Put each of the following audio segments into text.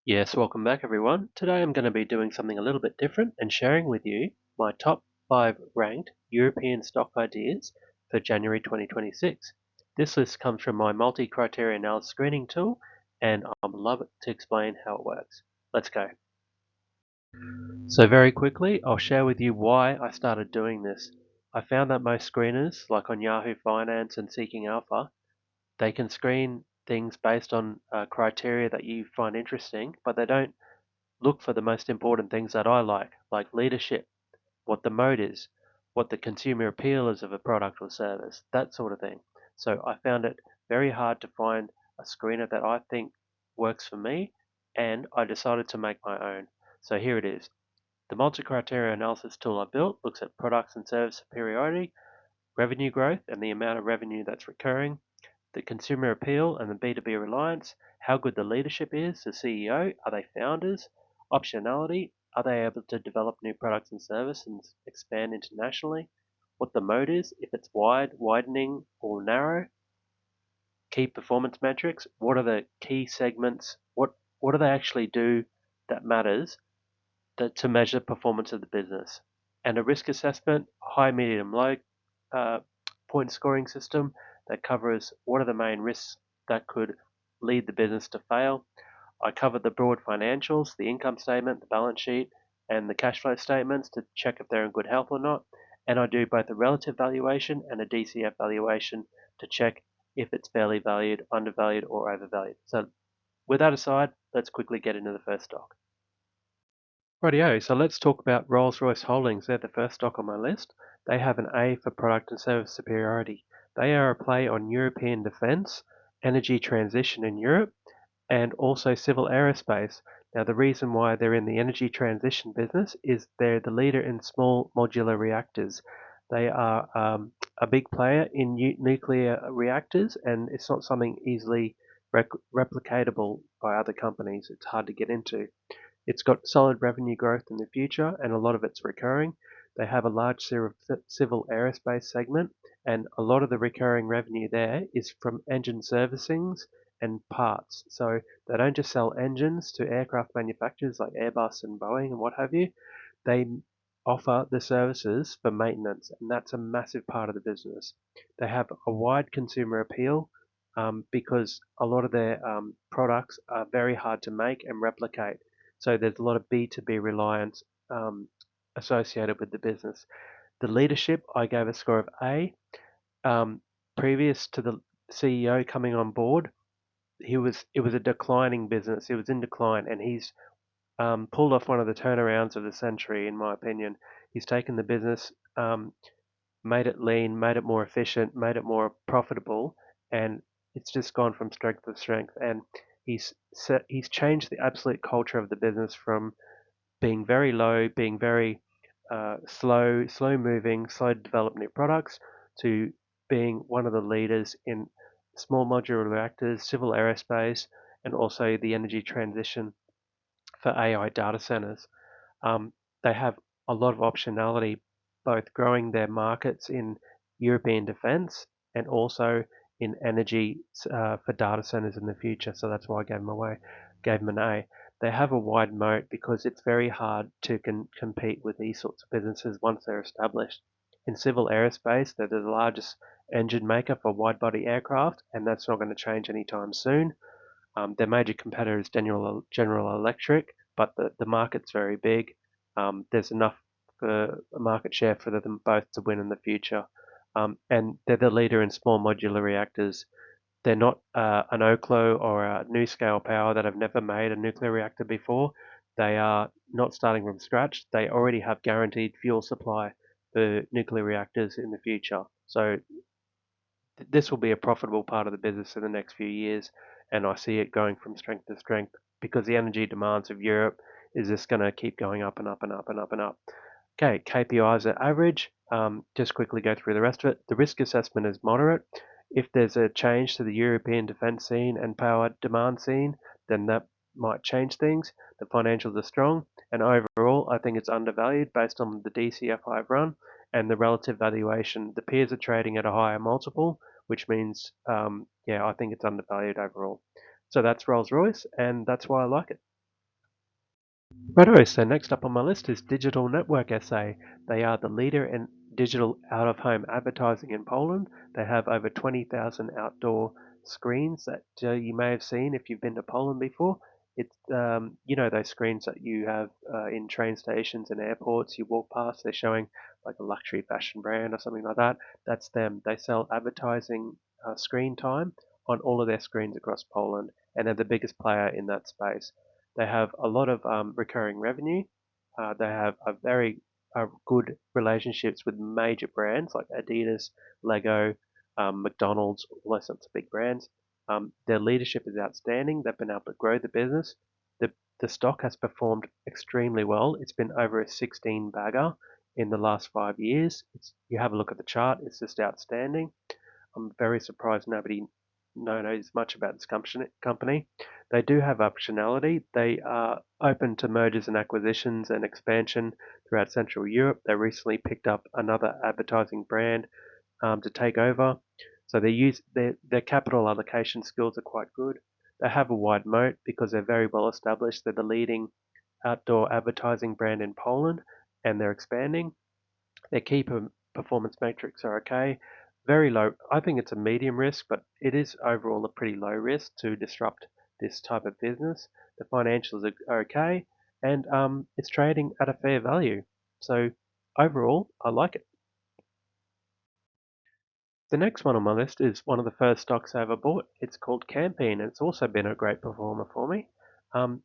Yes, welcome back everyone. Today I'm going to be doing something a little bit different and sharing with you my top 5 ranked European stock ideas for January 2026. This list comes from my multi-criteria analysis screening tool and I'd love to explain how it works. Let's go. So very quickly, I'll share with you why I started doing this. I found that most screeners, like on Yahoo Finance and Seeking Alpha, they can screen things based on criteria that you find interesting, but they don't look for the most important things that I like leadership, what the moat is, what the consumer appeal is of a product or service, that sort of thing. So I found it very hard to find a screener that I think works for me, and I decided to make my own. So here it is. The multi-criteria analysis tool I built looks at products and service superiority, revenue growth and the amount of revenue that's recurring, the consumer appeal and the B2B reliance, how good the leadership is, the CEO, are they founders, optionality, are they able to develop new products and services and expand internationally, what the moat is, if it's wide, widening, or narrow, key performance metrics, what are the key segments, what do they actually do that matters to measure performance of the business, and a risk assessment, high, medium, low point scoring system that covers what are the main risks that could lead the business to fail. I covered the broad financials, the income statement, the balance sheet, and the cash flow statements to check if they're in good health or not. And I do both a relative valuation and a DCF valuation to check if it's fairly valued, undervalued, or overvalued. So with that aside, let's quickly get into the first stock. Rightio, so let's talk about Rolls-Royce Holdings. They're the first stock on my list. They have an A for product and service superiority. They are a play on European defence, energy transition in Europe, and also civil aerospace. Now, the reason why they're in the energy transition business is they're the leader in small modular reactors. They are a big player in nuclear reactors, and it's not something easily replicatable by other companies. It's hard to get into. It's got solid revenue growth in the future, and a lot of it's recurring. They have a large civil aerospace segment, and a lot of the recurring revenue there is from engine servicings and parts. So they don't just sell engines to aircraft manufacturers like Airbus and Boeing and what have you. They offer the services for maintenance, and that's a massive part of the business. They have a wide consumer appeal because a lot of their products are very hard to make and replicate. So there's a lot of B2B reliance associated with the business. The leadership, I gave a score of A. Um, Previous to the CEO coming on board, it was a declining business. It was in decline, and he's pulled off one of the turnarounds of the century, in my opinion. He's taken the business, made it lean, made it more efficient, made it more profitable, and it's just gone from strength to strength. And he's changed the absolute culture of the business from being very low, being very slow moving, slow to develop new products, to being one of the leaders in small modular reactors, civil aerospace, and also the energy transition for AI data centers. Um, they have a lot of optionality, both growing their markets in European defense and also in energy for data centers in the future. So that's why I gave them an A. They have a wide moat because it's very hard to compete with these sorts of businesses once they're established. In civil aerospace, they're the largest engine maker for wide body aircraft, and that's not going to change anytime soon. Their major competitor is General Electric, but the market's very big. There's enough for a market share for them both to win in the future. And they're the leader in small modular reactors. They're not an Oklo or a NuScale Power that have never made a nuclear reactor before. They are not starting from scratch. They already have guaranteed fuel supply for nuclear reactors in the future. So this will be a profitable part of the business in the next few years, and I see it going from strength to strength because the energy demands of Europe is just going to keep going up and up and up and up and up. Okay, KPIs are average. Just quickly go through the rest of it. The risk assessment is moderate. If there's a change to the European defence scene and power demand scene, then that might change things. The financials are strong, and overall, I think it's undervalued based on the DCF I've run and the relative valuation. The peers are trading at a higher multiple, which means, yeah, I think it's undervalued overall. So that's Rolls Royce, and that's why I like it. Righto, so next up on my list is Digital Network SA. They are the leader in digital out-of-home advertising in Poland. They have over 20,000 outdoor screens that you may have seen if you've been to Poland before. It's those screens that you have in train stations and airports. You walk past, they're showing like a luxury fashion brand or something like that. That's them. They sell advertising screen time on all of their screens across Poland, and they're the biggest player in that space. They have a lot of recurring revenue. They have a very good relationships with major brands like Adidas, Lego, McDonald's, all those sorts of big brands. Their leadership is outstanding. They've been able to grow the business. The, the stock has performed extremely well. It's been over a 16 bagger in the last 5 years. You have a look at the chart, it's just outstanding. I'm very surprised nobody knows much about this company. They do have optionality. They are open to mergers and acquisitions and expansion throughout Central Europe. They recently picked up another advertising brand to take over. So their capital allocation skills are quite good. They have a wide moat because they're very well established. They're the leading outdoor advertising brand in Poland, and they're expanding. Their key performance metrics are okay. Very low. I think it's a medium risk, but it is overall a pretty low risk to disrupt this type of business. The financials are okay, and it's trading at a fair value. So overall, I like it. The next one on my list is one of the first stocks I ever bought. It's called Campine, and it's also been a great performer for me. Um,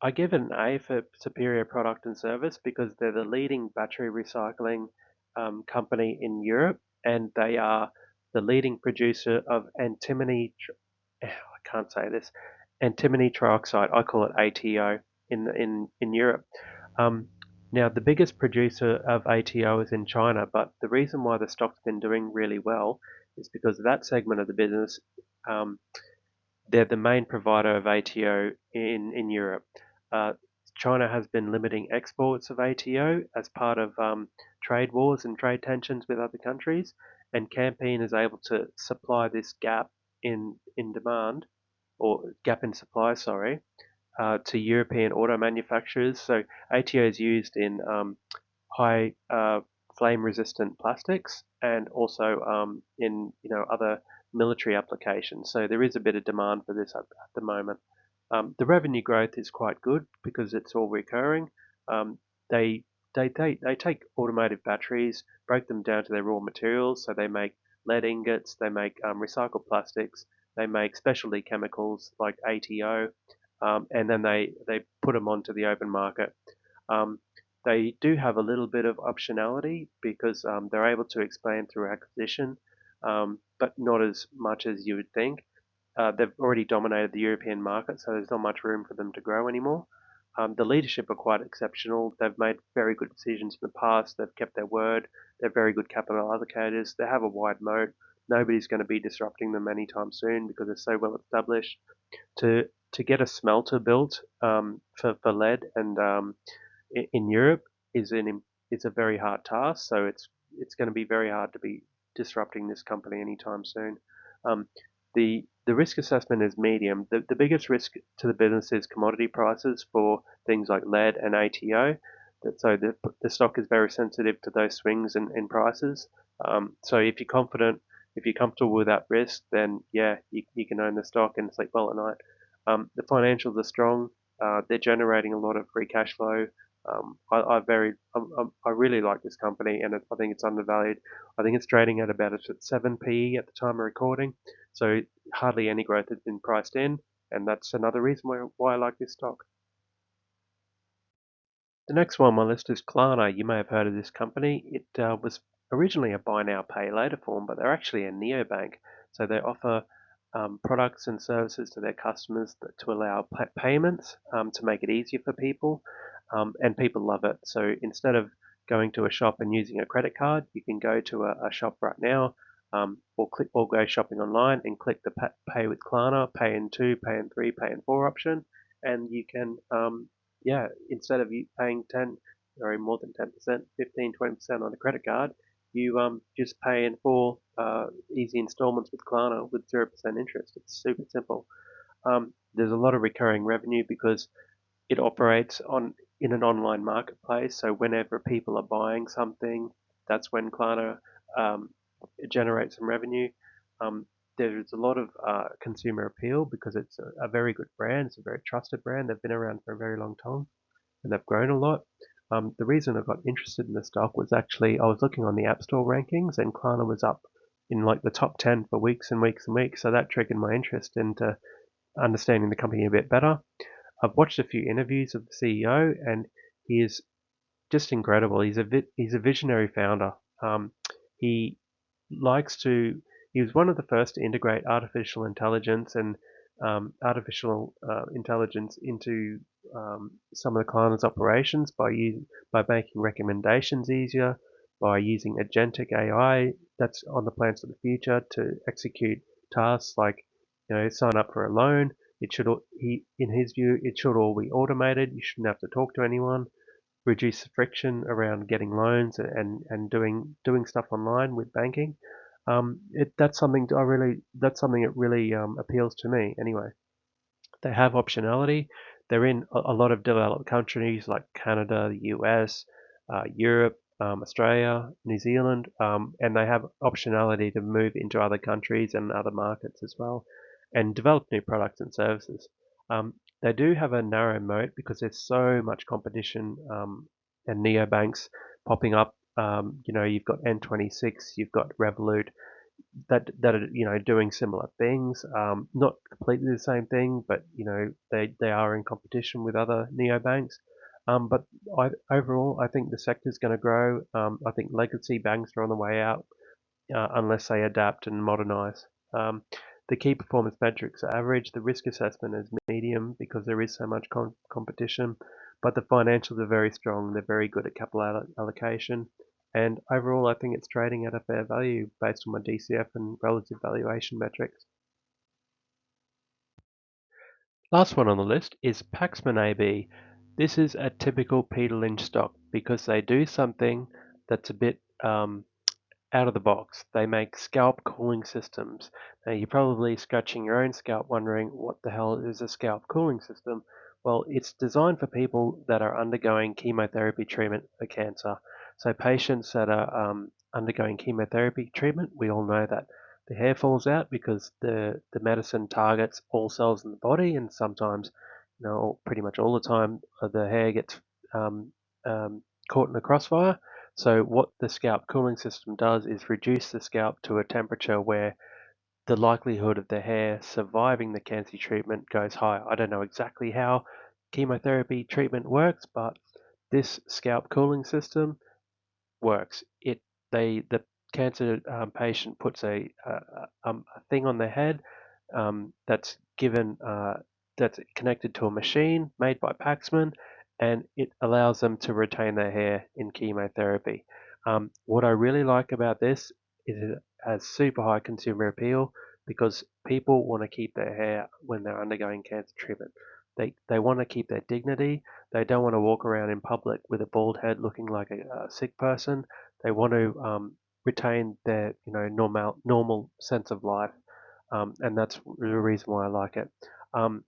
I give it an A for superior product and service because they're the leading battery recycling company in Europe, and they are the leading producer of antimony. I can't say this. Antimony trioxide. I call it ATO in Europe. Um, Now, the biggest producer of ATO is in China, but the reason why the stock's been doing really well is because that segment of the business um, they're the main provider of ATO in Europe. Uh, China has been limiting exports of ATO as part of trade wars and trade tensions with other countries, and Campaign is able to supply this gap in demand or gap in supply, sorry, to European auto manufacturers. So ATO is used in high flame resistant plastics and also in other military applications. So there is a bit of demand for this at the moment. The revenue growth is quite good because it's all recurring. Um, they they take automotive batteries, break them down to their raw materials. So they make lead ingots, they make recycled plastics, they make specialty chemicals like ATO, and then they put them onto the open market. Um, they do have a little bit of optionality because they're able to expand through acquisition, but not as much as you would think. They've already dominated the European market, so there's not much room for them to grow anymore. The leadership are quite exceptional. They've made very good decisions in the past. They've kept their word. They're very good capital allocators. They have a wide moat. Nobody's going to be disrupting them anytime soon because they're so well established. To get a smelter built for lead and in Europe is a very hard task. So it's going to be very hard to be disrupting this company anytime soon. Um, the risk assessment is medium. The biggest risk to the business is commodity prices for things like lead and ATO. So the stock is very sensitive to those swings in prices. So if you're confident, if you're comfortable with that risk, then yeah, you can own the stock and sleep well at night. The financials are strong. They're generating a lot of free cash flow. I really like this company, and I think it's undervalued. I think it's trading at about a 7 PE at the time of recording, so hardly any growth has been priced in, and that's another reason why I like this stock. The next one on my list is Klarna. You may have heard of this company. It was originally a buy now, pay later form, but they're actually a neobank. So they offer products and services to their customers to allow payments to make it easier for people, and people love it. So instead of going to a shop and using a credit card, you can go to a shop right now, or go shopping online and click the pay with Klarna, pay in two, pay in three, pay in four option, and you can yeah, instead of you paying 10 or more than 10%, 15, 20% on a credit card, you just pay in four easy installments with Klarna with 0% interest. It's super simple. There's a lot of recurring revenue because it operates on in an online marketplace. So whenever people are buying something, that's when Klarna um, generates some revenue. Um, there's a lot of consumer appeal because it's a very good brand. It's a very trusted brand. They've been around for a very long time and they've grown a lot. The reason I got interested in the stock was actually I was looking on the App Store rankings and Klarna was up in like the top 10 for weeks and weeks and weeks. So that triggered my interest into understanding the company a bit better. I've watched a few interviews of the CEO and he is just incredible. He's a visionary founder. He likes to. He was one of the first to integrate artificial intelligence into some of the Klarna's operations by making recommendations easier, by using agentic AI that's on the plans for the future to execute tasks like sign up for a loan. It should he in his view it should all be automated. You shouldn't have to talk to anyone, reduce the friction around getting loans and doing stuff online with banking. That's something that really appeals to me anyway. They have optionality. They're in a lot of developed countries like Canada, the US, Europe, Australia, New Zealand, and they have optionality to move into other countries and other markets as well, and develop new products and services. They do have a narrow moat because there's so much competition and neobanks popping up. You've got N26, you've got Revolut, that are doing similar things. Not completely the same thing, but they are in competition with other neobanks. But overall, I think the sector is going to grow. I think legacy banks are on the way out unless they adapt and modernize. Um, the key performance metrics are average. The risk assessment is medium because there is so much competition, but the financials are very strong. They're very good at capital allocation. And overall, I think it's trading at a fair value based on my DCF and relative valuation metrics. Last one on the list is Paxman AB. This is a typical Peter Lynch stock because they do something that's a bit out of the box. They make scalp cooling systems. Now, you're probably scratching your own scalp wondering what the hell is a scalp cooling system? Well, it's designed for people that are undergoing chemotherapy treatment for cancer. So, patients that are undergoing chemotherapy treatment, we all know that the hair falls out because the medicine targets all cells in the body, and sometimes, pretty much all the time, the hair gets um, um, caught in the crossfire. So what the scalp cooling system does is reduce the scalp to a temperature where the likelihood of the hair surviving the cancer treatment goes higher. I don't know exactly how chemotherapy treatment works, but this scalp cooling system works. The cancer patient puts a thing on their head that's given that's connected to a machine made by Paxman, and it allows them to retain their hair in chemotherapy. What I really like about this is it has super high consumer appeal because people want to keep their hair when they're undergoing cancer treatment. They want to keep their dignity. They don't want to walk around in public with a bald head looking like a sick person. They want to retain their normal sense of life, and that's the reason why I like it. Um,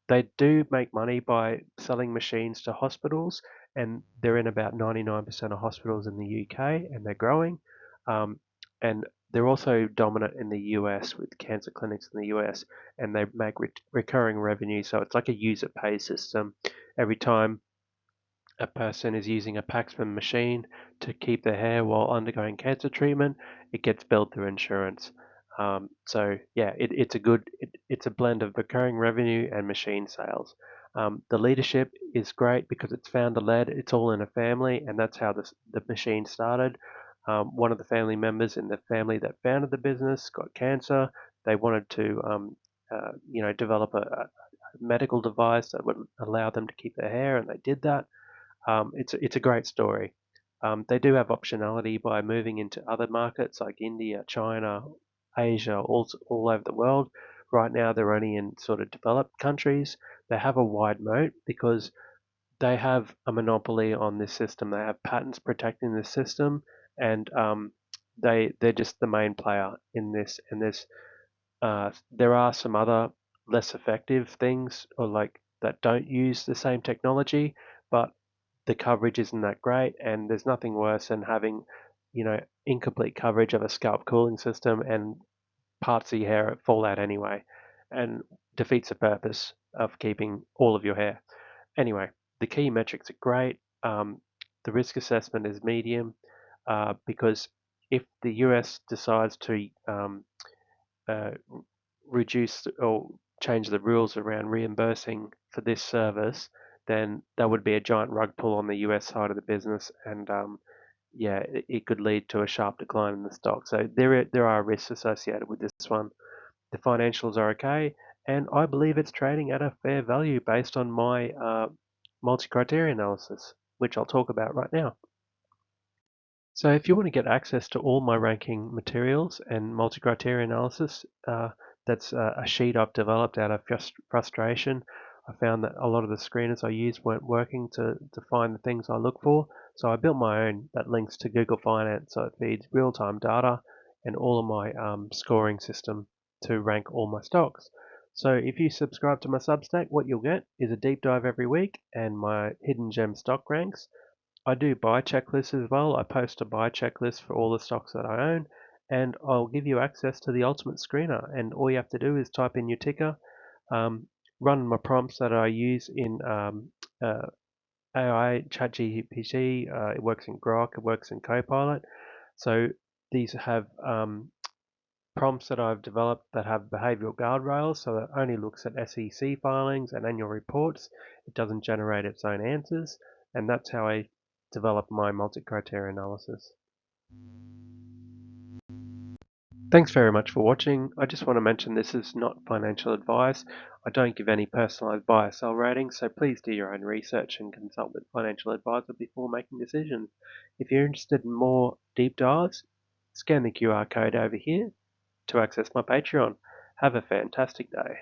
they do make money by selling machines to hospitals, and they're in about 99% of hospitals in the UK, and they're growing. Um, and they're also dominant in the US with cancer clinics in the US, and they make recurring revenue. So it's like a user pay system. Every time a person is using a Paxman machine to keep their hair while undergoing cancer treatment, it gets billed through insurance. So yeah, it's a blend of recurring revenue and machine sales. The leadership is great because it's founder led. It's all in a family, and that's how the machine started. One of the family members in the family that founded the business got cancer. They wanted to develop a medical device that would allow them to keep their hair, and they did that. It's a great story. They do have optionality by moving into other markets like India, China, Asia, all over the world. Right now, they're only in sort of developed countries. They have a wide moat because they have a monopoly on this system. They have patents protecting this system, and they're just the main player in this. And there are some other less effective things or like that don't use the same technology, but the coverage isn't that great, and there's nothing worse than having, incomplete coverage of a scalp cooling system and parts of your hair fall out anyway, and defeats the purpose of keeping all of your hair. Anyway, the key metrics are great. The risk assessment is medium because if the US decides to uh, reduce or change the rules around reimbursing for this service, then that would be a giant rug pull on the US side of the business, and yeah, it could lead to a sharp decline in the stock. So there are risks associated with this one. The financials are okay, and I believe it's trading at a fair value based on my multi-criteria analysis, which I'll talk about right now. So if you want to get access to all my ranking materials and multi-criteria analysis, that's a sheet I've developed out of frustration. I found that a lot of the screeners I used weren't working to find the things I look for. So I built my own that links to Google Finance. So it feeds real-time data and all of my scoring system to rank all my stocks. So if you subscribe to my Substack, what you'll get is a deep dive every week and my hidden gem stock ranks. I do buy checklists as well. I post a buy checklist for all the stocks that I own, and I'll give you access to the ultimate screener. And all you have to do is type in your ticker, um, run my prompts that I use in AI, ChatGPT. It works in Grok, it works in Copilot. So these have prompts that I've developed that have behavioral guardrails, so it only looks at SEC filings and annual reports. It doesn't generate its own answers, and that's how I develop my multi-criteria analysis. Thanks very much for watching. I just want to mention this is not financial advice. I don't give any personalized buy or sell ratings, so please do your own research and consult with a financial advisor before making decisions. If you're interested in more deep dives, scan the QR code over here to access my Patreon. Have a fantastic day.